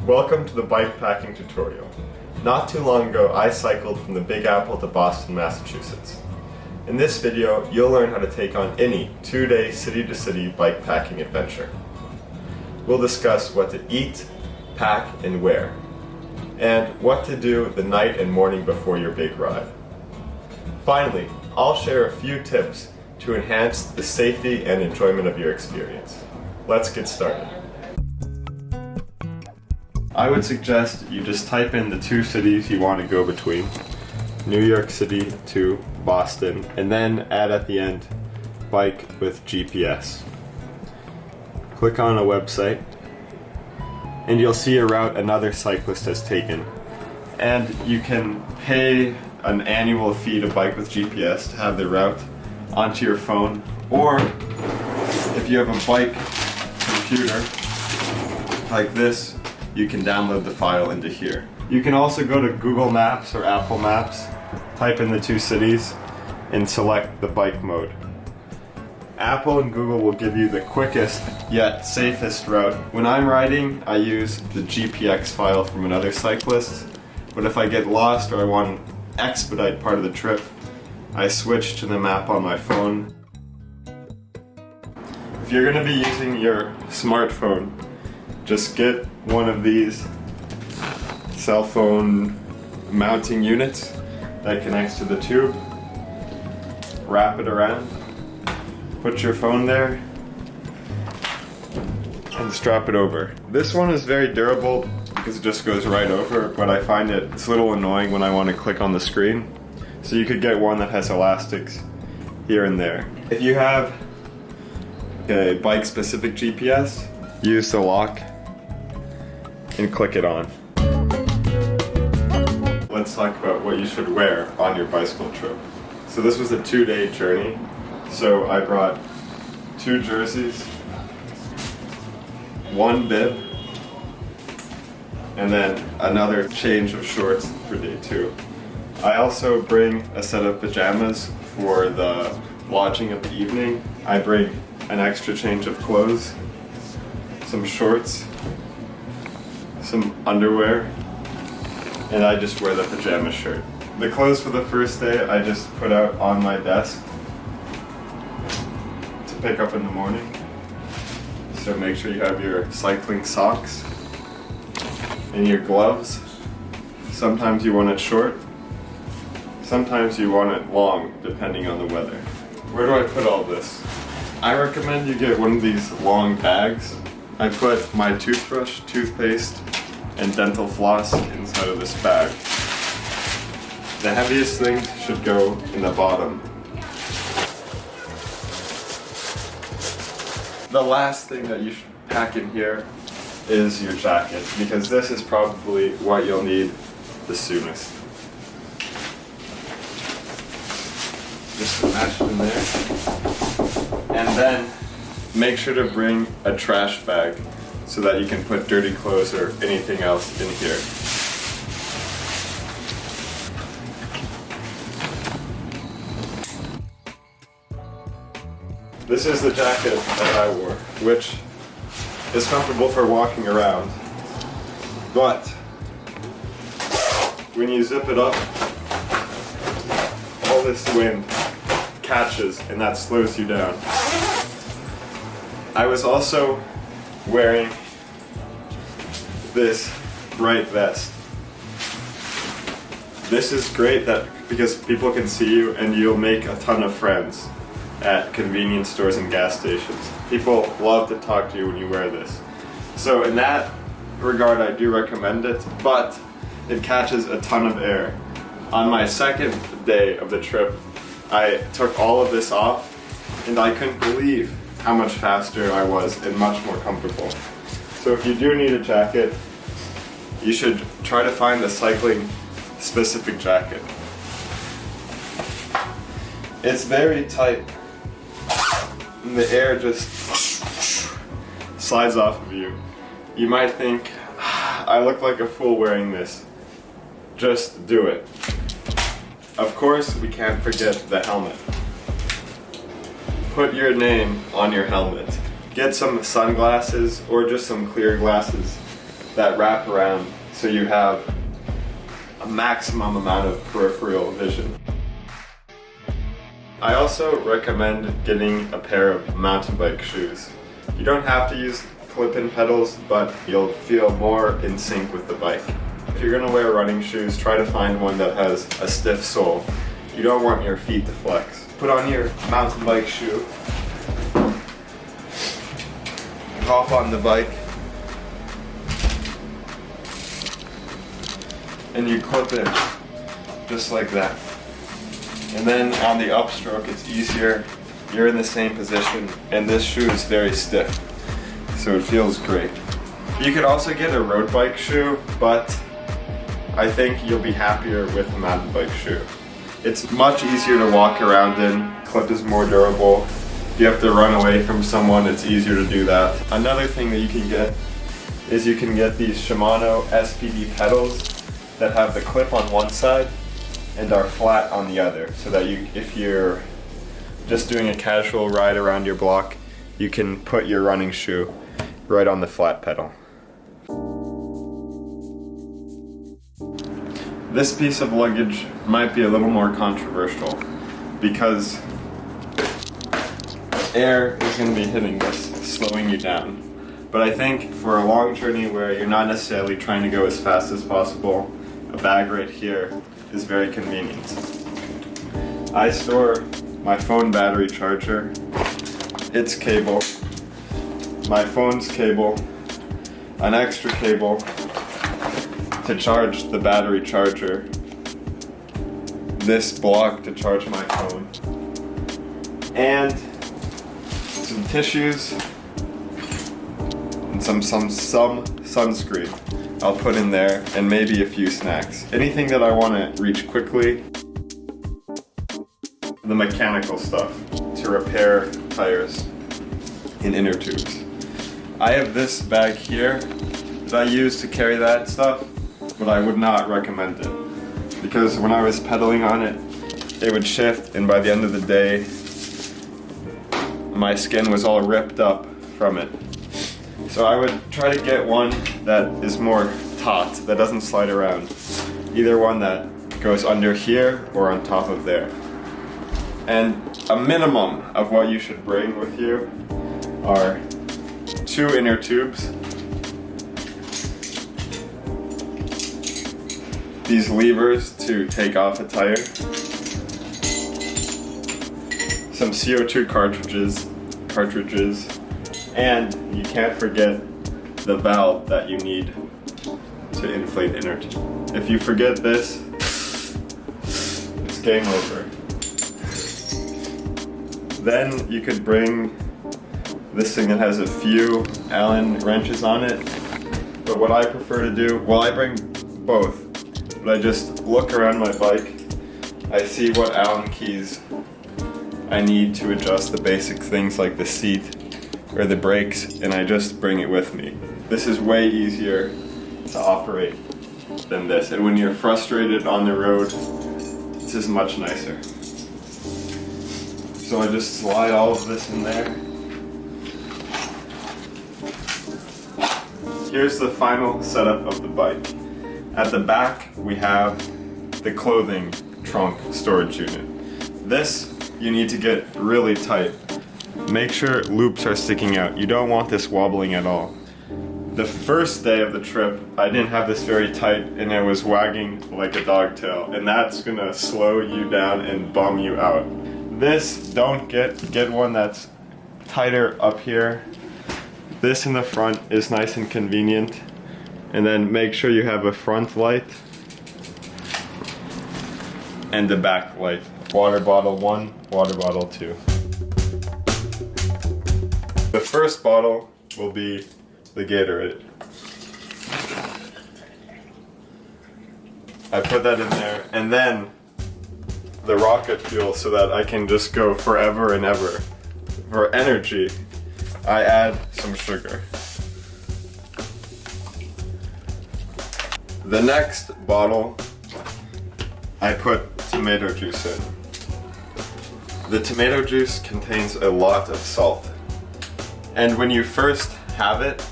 Welcome to the bike packing tutorial. Not too long ago, I cycled from the Big Apple to Boston, Massachusetts. In this video, you'll learn how to take on any 2-day city-to-city bike packing adventure. We'll discuss what to eat, pack, and wear, and what to do the night and morning before your big ride. Finally, I'll share a few tips to enhance the safety and enjoyment of your experience. Let's get started. I would suggest you just type in the 2 cities you want to go between, New York City to Boston, and then add at the end, bike with GPS. Click on a website, and you'll see a route another cyclist has taken. And you can pay an annual fee to Bike with GPS to have the route onto your phone, or if you have a bike computer like this, you can download the file into here. You can also go to Google Maps or Apple Maps, type in the 2 cities, and select the bike mode. Apple and Google will give you the quickest yet safest route. When I'm riding, I use the GPX file from another cyclist, but if I get lost or I want to expedite part of the trip, I switch to the map on my phone. If you're going to be using your smartphone, just get one of these cell phone mounting units that connects to the tube, wrap it around, put your phone there, and strap it over. This one is very durable because it just goes right over, but I find it's a little annoying when I want to click on the screen. So you could get one that has elastics here and there. If you have a bike-specific GPS, use the lock and click it on. Let's talk about what you should wear on your bicycle trip. So this was a 2-day journey, so I brought 2 jerseys, 1 bib, and then another change of shorts for day 2. I also bring a set of pajamas for the lodging of the evening. I bring an extra change of clothes, some shorts, some underwear, and I just wear the pajama shirt. The clothes for the first day I just put out on my desk to pick up in the morning. So make sure you have your cycling socks and your gloves. Sometimes you want it short, sometimes you want it long, depending on the weather. Where do I put all this? I recommend you get one of these long bags. I put my toothbrush, toothpaste, and dental floss inside of this bag. The heaviest things should go in the bottom. The last thing that you should pack in here is your jacket, because this is probably what you'll need the soonest. Just smash it in there. And then make sure to bring a trash bag so that you can put dirty clothes or anything else in here. This is the jacket that I wore, which is comfortable for walking around, but when you zip it up, all this wind catches and that slows you down. I was also wearing this bright vest. This is great because people can see you and you'll make a ton of friends at convenience stores and gas stations. People love to talk to you when you wear this. So in that regard, I do recommend it, but it catches a ton of air. On my second day of the trip, I took all of this off and I couldn't believe how much faster I was and much more comfortable. So if you do need a jacket, you should try to find a cycling specific jacket. It's very tight and the air just slides off of you. You might think, I look like a fool wearing this. Just do it. Of course, we can't forget the helmet. Put your name on your helmet. Get some sunglasses or just some clear glasses that wrap around so you have a maximum amount of peripheral vision. I also recommend getting a pair of mountain bike shoes. You don't have to use clip-in pedals, but you'll feel more in sync with the bike. If you're gonna wear running shoes, try to find one that has a stiff sole. You don't want your feet to flex. Put on your mountain bike shoe, hop on the bike, and you clip it just like that. And then on the upstroke, it's easier. You're in the same position, and this shoe is very stiff, so it feels great. You could also get a road bike shoe, but I think you'll be happier with a mountain bike shoe. It's much easier to walk around in, clip is more durable. If you have to run away from someone, it's easier to do that. Another thing that you can get is you can get these Shimano SPD pedals that have the clip on one side and are flat on the other, so that if you're just doing a casual ride around your block, you can put your running shoe right on the flat pedal. This piece of luggage might be a little more controversial because air is going to be hitting this, slowing you down. But I think for a long journey where you're not necessarily trying to go as fast as possible, a bag right here is very convenient. I store my phone battery charger, its cable, my phone's cable, an extra cable to charge the battery charger, this block to charge my phone, and some tissues and some sunscreen I'll put in there, and maybe a few snacks. Anything that I want to reach quickly. The mechanical stuff to repair tires in inner tubes. I have this bag here that I use to carry that stuff, but I would not recommend it because when I was pedaling on it, it would shift, and by the end of the day, my skin was all ripped up from it. So I would try to get one that is more taut, that doesn't slide around. Either one that goes under here or on top of there. And a minimum of what you should bring with you are 2 inner tubes, these levers to take off a tire, some CO2 cartridges, and you can't forget the valve that you need to inflate inner tube. If you forget this, it's game over. Then you could bring this thing that has a few Allen wrenches on it. But what I prefer to do, well, I bring both, but I just look around my bike. I see what Allen keys I need to adjust the basic things like the seat or the brakes, and I just bring it with me. This is way easier to operate than this. And when you're frustrated on the road, this is much nicer. So I just slide all of this in there. Here's the final setup of the bike. At the back, we have the clothing trunk storage unit. This, you need to get really tight. Make sure loops are sticking out. You don't want this wobbling at all. The first day of the trip, I didn't have this very tight and it was wagging like a dog tail, and that's gonna slow you down and bum you out. This, don't get one that's tighter up here. This in the front is nice and convenient. And then make sure you have a front light and a back light. Water bottle 1, water bottle 2. The first bottle will be the Gatorade. I put that in there, and then the rocket fuel so that I can just go forever and ever. For energy, I add some sugar. The next bottle, I put tomato juice in. The tomato juice contains a lot of salt. And when you first have it,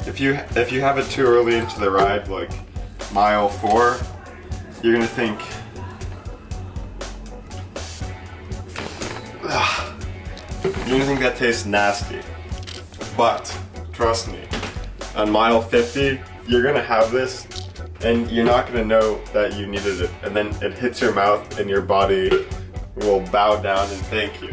If you have it too early into the ride, like mile 4, you're gonna think, that tastes nasty. But trust me, on mile 50, you're gonna have this, and you're not gonna know that you needed it. And then it hits your mouth, and your body will bow down and thank you.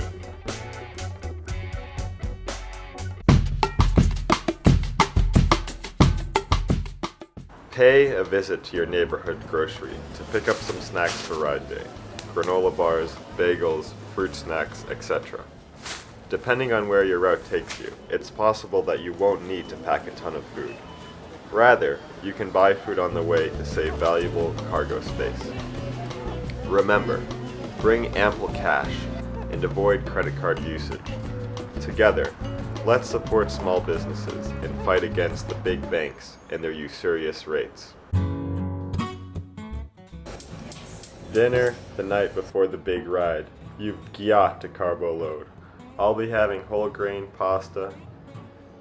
Pay a visit to your neighborhood grocery to pick up some snacks for ride day. Granola bars, bagels, fruit snacks, etc. Depending on where your route takes you, it's possible that you won't need to pack a ton of food. Rather, you can buy food on the way to save valuable cargo space. Remember, bring ample cash and avoid credit card usage. Together, let's support small businesses and fight against the big banks and their usurious rates. Dinner the night before the big ride. You've got to carbo load. I'll be having whole grain pasta,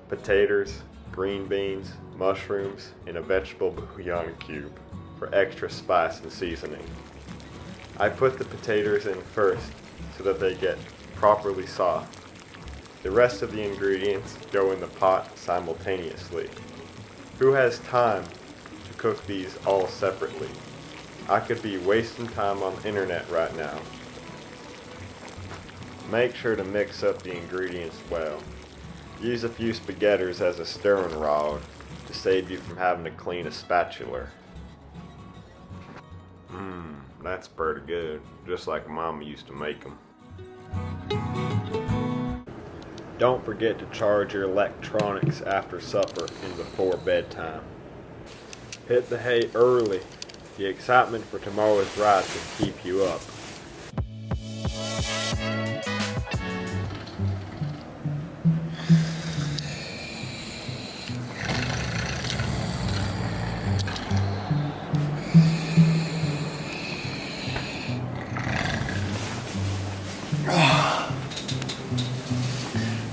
potatoes, green beans, mushrooms, and a vegetable bouillon cube for extra spice and seasoning. I put the potatoes in first so that they get properly soft. The rest of the ingredients go in the pot simultaneously. Who has time to cook these all separately? I could be wasting time on the internet right now. Make sure to mix up the ingredients well. Use a few spaghettis as a stirring rod to save you from having to clean a spatula. That's pretty good, just like Mama used to make them. Don't forget to charge your electronics after supper and before bedtime. Hit the hay early. The excitement for tomorrow's ride will keep you up.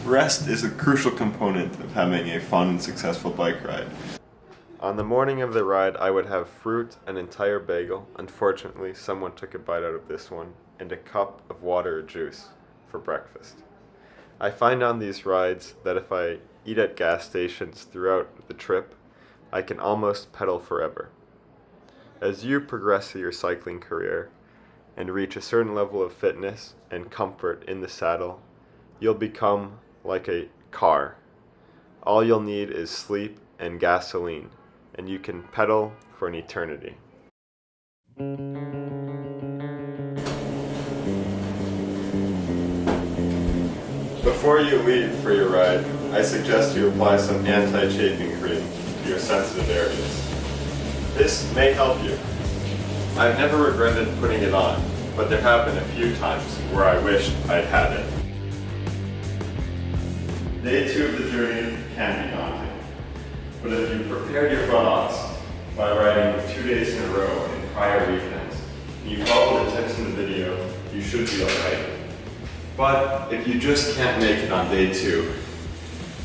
Rest is a crucial component of having a fun and successful bike ride. On the morning of the ride, I would have fruit, an entire bagel. Unfortunately, someone took a bite out of this one, and a cup of water or juice for breakfast. I find on these rides that if I eat at gas stations throughout the trip, I can almost pedal forever. As you progress through your cycling career and reach a certain level of fitness and comfort in the saddle, you'll become like a car. All you'll need is sleep and gasoline, and you can pedal for an eternity. Before you leave for your ride, I suggest you apply some anti-chafing cream to your sensitive areas. This may help you. I've never regretted putting it on, but there have been a few times where I wished I'd had it. Day 2 of the journey can be daunting, but if you prepared your butt offs by riding 2 days in a row in prior weekends, and you follow the tips in the video, you should be alright. But if you just can't make it on day 2,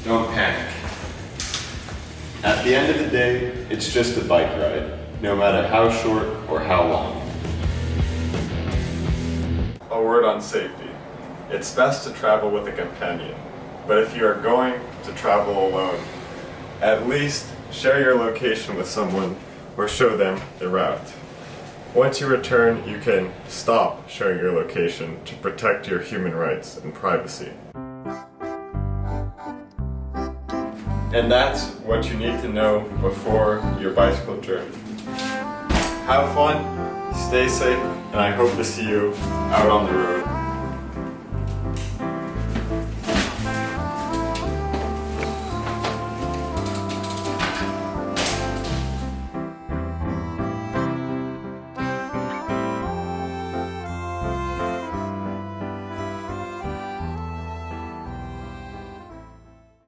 don't panic. At the end of the day, it's just a bike ride, no matter how short or how long. A word on safety. It's best to travel with a companion. But if you are going to travel alone, at least share your location with someone or show them the route. Once you return, you can stop sharing your location to protect your human rights and privacy. And that's what you need to know before your bicycle journey. Have fun, stay safe, and I hope to see you out on the road.